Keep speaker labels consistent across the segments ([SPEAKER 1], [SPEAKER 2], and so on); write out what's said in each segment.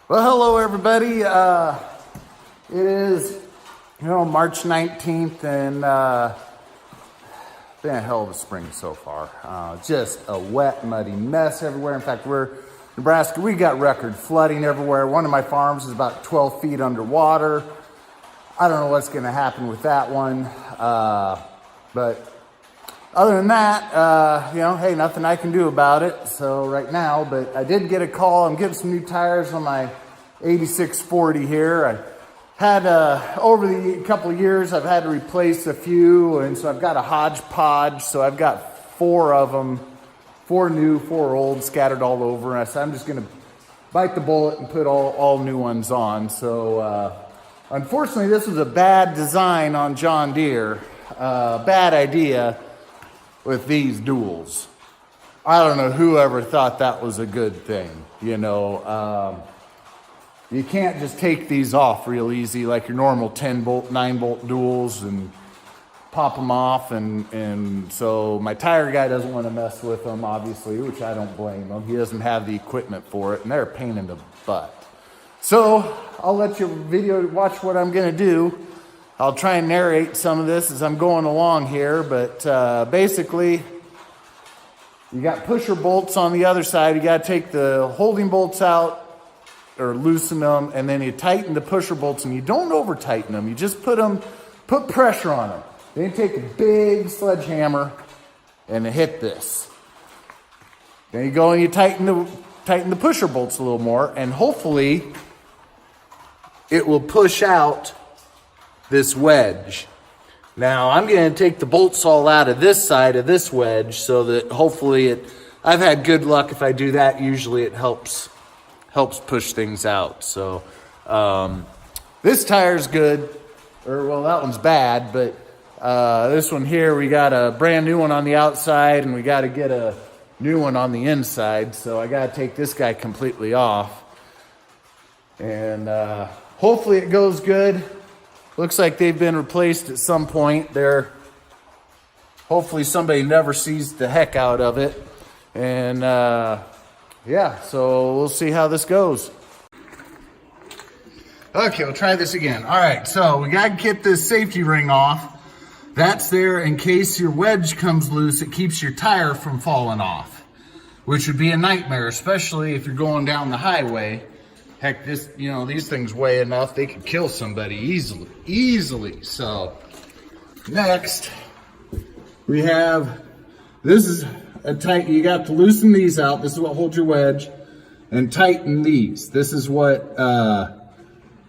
[SPEAKER 1] Well, hello everybody. It is, March 19th, and been a hell of a spring so far. Just a wet, muddy mess everywhere. In fact, Nebraska, we got record flooding everywhere. One of my farms is about 12 feet underwater. I don't know what's going to happen with that one, but other than that, hey, nothing I can do about it. So right now, but I did get a call. I'm getting some new tires on my 8640 here. I had, over the couple of years, I've had to replace a few. And so I've got a hodgepodge. So I've got 4 of them, 4 new, 4 old, scattered all over. And so I'm just going to bite the bullet and put all new ones on. So, unfortunately, this was a bad design on John Deere. Bad idea with these duals. I don't know whoever thought that was a good thing. You can't just take these off real easy like your normal 10-bolt, 9-bolt duals and pop them off. And so my tire guy doesn't want to mess with them, obviously, which I don't blame him. He doesn't have the equipment for it, and they're a pain in the butt. So I'll let you watch what I'm going to do. I'll try and narrate some of this as I'm going along here, but basically, you got pusher bolts on the other side. You got to take the holding bolts out or loosen them, and then you tighten the pusher bolts, and you don't over tighten them. You just put pressure on them. Then you take a big sledgehammer and hit this. Then you go and you tighten the pusher bolts a little more, and hopefully it will push out this wedge. Now I'm going to take the bolts all out of this side of this wedge so that hopefully I've had good luck if I do that. Usually it helps push things out. So this tire's good, that one's bad, but this one here, we got a brand new one on the outside and we got to get a new one on the inside. So I got to take this guy completely off, and hopefully it goes good. Looks like they've been replaced at some point. Hopefully somebody never sees the heck out of it. And so we'll see how this goes. Okay, we'll try this again. All right, so we got to get this safety ring off. That's there in case your wedge comes loose. It keeps your tire from falling off, which would be a nightmare, especially if you're going down the highway. Heck, these things weigh enough, they could kill somebody easily. So next we have, this is you got to loosen these out. This is what holds your wedge, and tighten these. This is what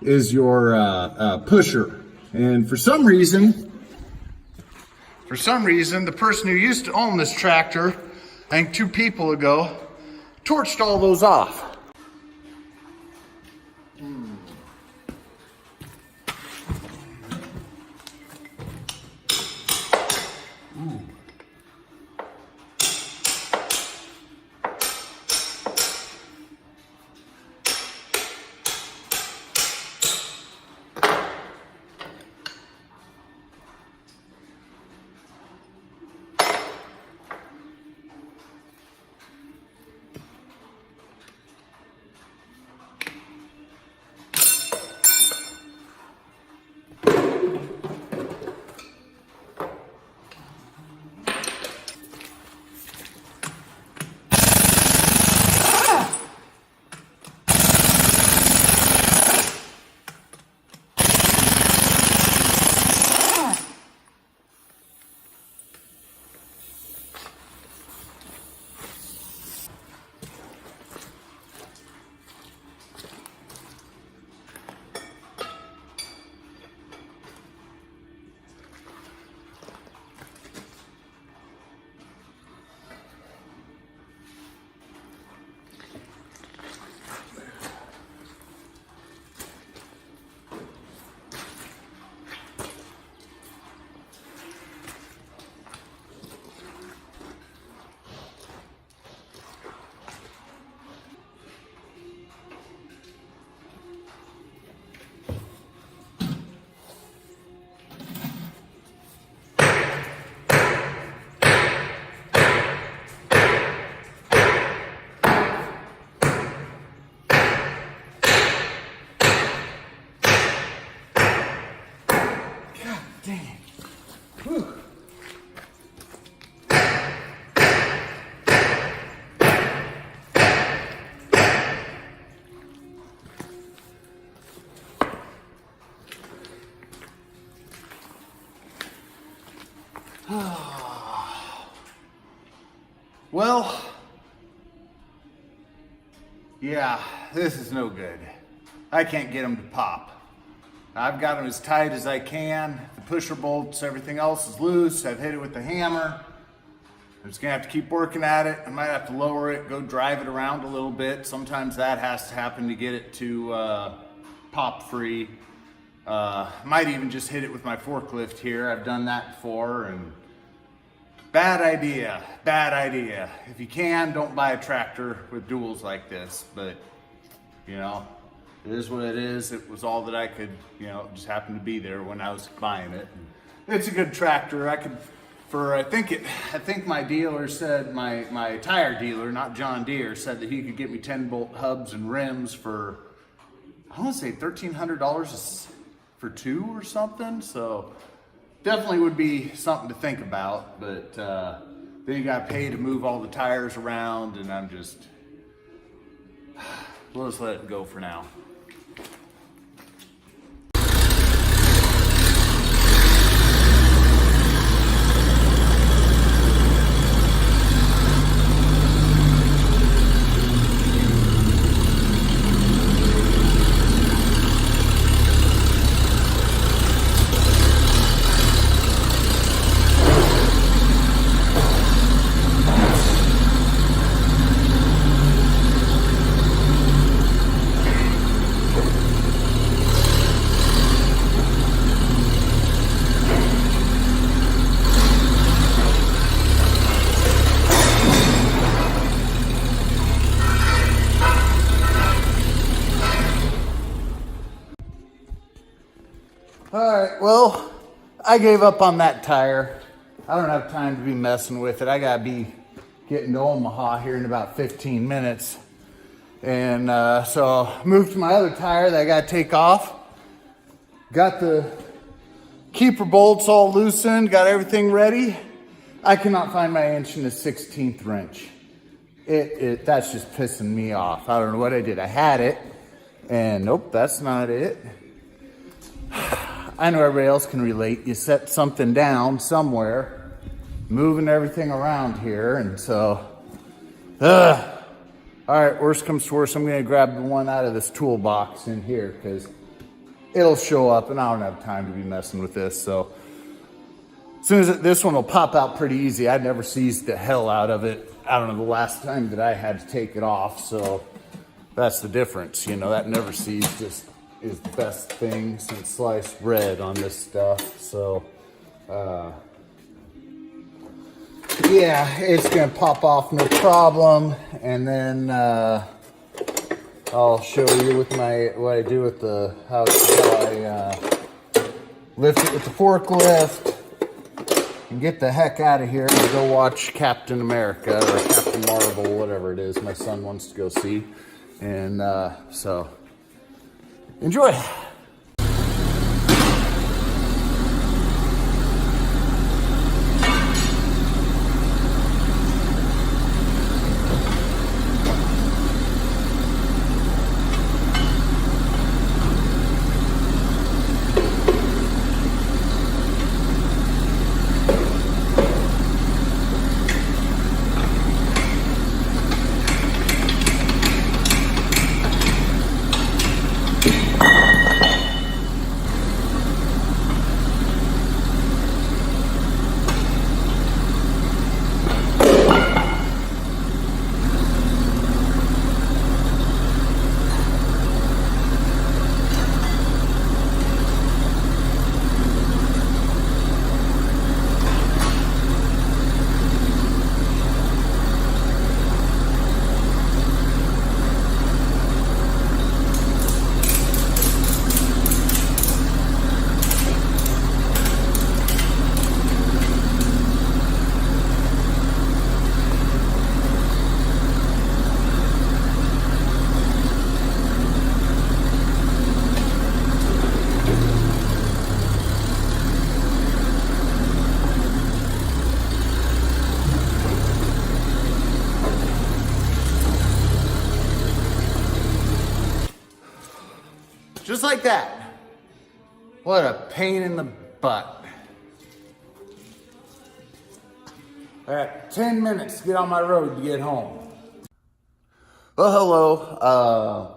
[SPEAKER 1] is your pusher. And for some reason, the person who used to own this tractor, I think 2 people ago, torched all those off. Dang. Whew. Well, yeah, this is no good. I can't get them to pop. I've got them as tight as I can. The pusher bolts, everything else is loose. I've hit it with the hammer. I'm just gonna have to keep working at it. I might have to lower it, go drive it around a little bit. Sometimes that has to happen to get it to pop free. Might even just hit it with my forklift here. I've done that before, and bad idea, bad idea. If you can, don't buy a tractor with duals like this, but you know, it is what it is. It was all that I could, you know, just happened to be there when I was buying it. It's a good tractor. I could, I think my dealer said, my tire dealer, not John Deere, said that he could get me 10-bolt hubs and rims for, I want to say $1,300 for 2 or something. So definitely would be something to think about, but then you got to pay to move all the tires around, and I'm just, we'll just let it go for now. All right, well, I gave up on that tire. I don't have time to be messing with it. I gotta be getting to Omaha here in about 15 minutes. And so moved to my other tire that I gotta take off. Got the keeper bolts all loosened, got everything ready. I cannot find my inch and a 16th wrench. That's just pissing me off. I don't know what I did. I had it, and nope, that's not it. I know everybody else can relate. You set something down somewhere, moving everything around here, and so, all right, worst comes to worst, I'm gonna grab the one out of this toolbox in here, because it'll show up, and I don't have time to be messing with this. So as soon as this one will pop out pretty easy. I'd never seized the hell out of it. I don't know the last time that I had to take it off, so that's the difference. You know, that never seized just is the best thing since sliced bread on this stuff. So yeah, it's gonna pop off no problem. And then I'll show you with what I do with how I lift it with the forklift and get the heck out of here and go watch Captain America or Captain Marvel, whatever it is my son wants to go see. And so enjoy. Just like that. What a pain in the butt. I got 10 minutes to get on my road to get home. Well, hello.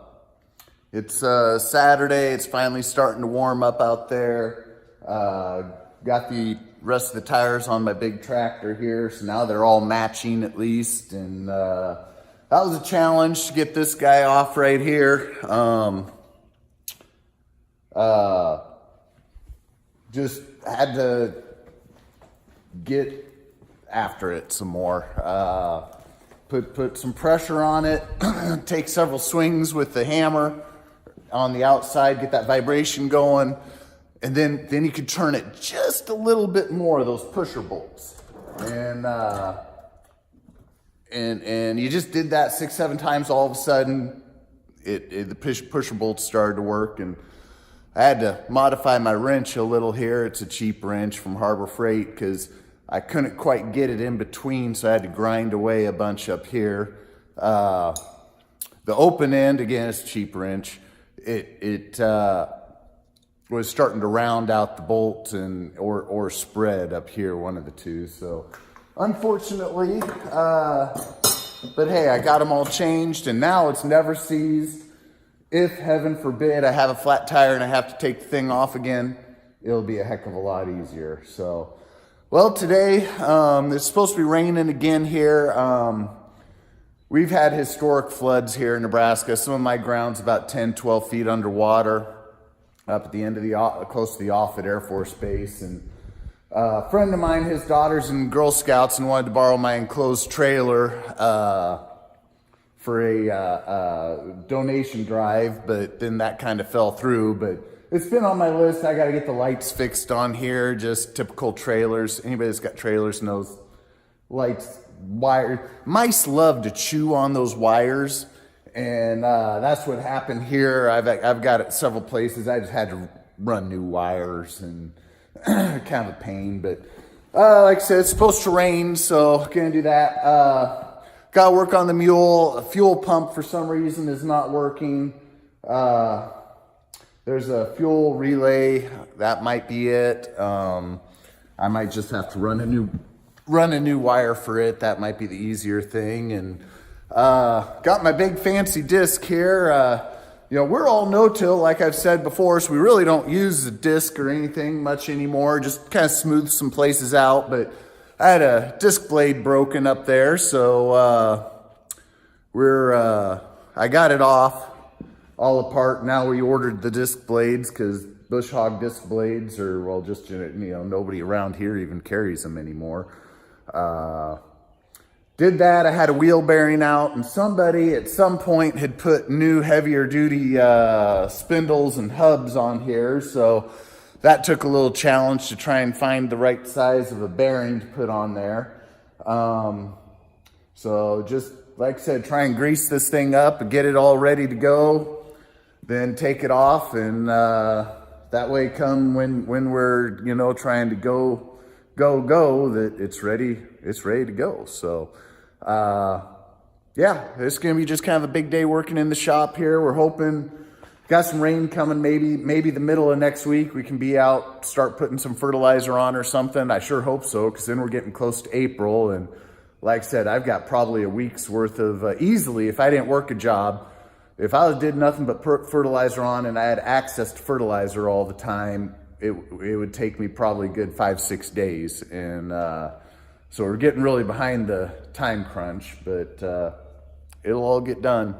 [SPEAKER 1] It's Saturday. It's finally starting to warm up out there. Got the rest of the tires on my big tractor here, so now they're all matching at least. And that was a challenge to get this guy off right here. Just had to get after it some more. Put some pressure on it, take several swings with the hammer on the outside, get that vibration going, and then you could turn it just a little bit more, those pusher bolts. And you just did that 6-7 times, all of a sudden the pusher bolts started to work. And I had to modify my wrench a little here. It's a cheap wrench from Harbor Freight because I couldn't quite get it in between, so I had to grind away a bunch up here. The open end, again, it's a cheap wrench. It was starting to round out the bolts or spread up here, one of the two. So unfortunately, but hey, I got them all changed, and now it's never seized. If, heaven forbid, I have a flat tire and I have to take the thing off again, it'll be a heck of a lot easier. So, well, today, it's supposed to be raining again here. We've had historic floods here in Nebraska. Some of my ground's about 10, 12 feet underwater up at the end of close to the Offutt Air Force Base. And a friend of mine, his daughter's in Girl Scouts and wanted to borrow my enclosed trailer for a donation drive, but then that kind of fell through. But it's been on my list. I got to get the lights fixed on here, just typical trailers. Anybody that's got trailers knows lights, wire. Mice love to chew on those wires, and that's what happened here. I've got it several places. I just had to run new wires, and kind of a pain. But like I said, it's supposed to rain, so gonna do that. Got to work on the mule. A fuel pump for some reason is not working. There's a fuel relay, that might be it. I might just have to run a new wire for it. That might be the easier thing. And got my big fancy disc here. We're all no-till, like I've said before, so we really don't use the disc or anything much anymore. Just kind of smooth some places out. But I had a disc blade broken up there, so I got it off. All apart. Now we ordered the disc blades because Bush Hog disc blades are, well, just, nobody around here even carries them anymore. Did that. I had a wheel bearing out, and somebody at some point had put new heavier duty spindles and hubs on here. So that took a little challenge to try and find the right size of a bearing to put on there. So just, like I said, try and grease this thing up and get it all ready to go. Then take it off, and that way come when we're trying to go that it's ready to go. So yeah, it's gonna be just kind of a big day working in the shop here. We're hoping, got some rain coming, maybe the middle of next week we can be out, start putting some fertilizer on or something. I sure hope so, because then we're getting close to April, and like I said, I've got probably a week's worth of easily, if I didn't work a job. If I did nothing but put fertilizer on and I had access to fertilizer all the time, it would take me probably a good 5-6 days. And so we're getting really behind the time crunch, but it'll all get done.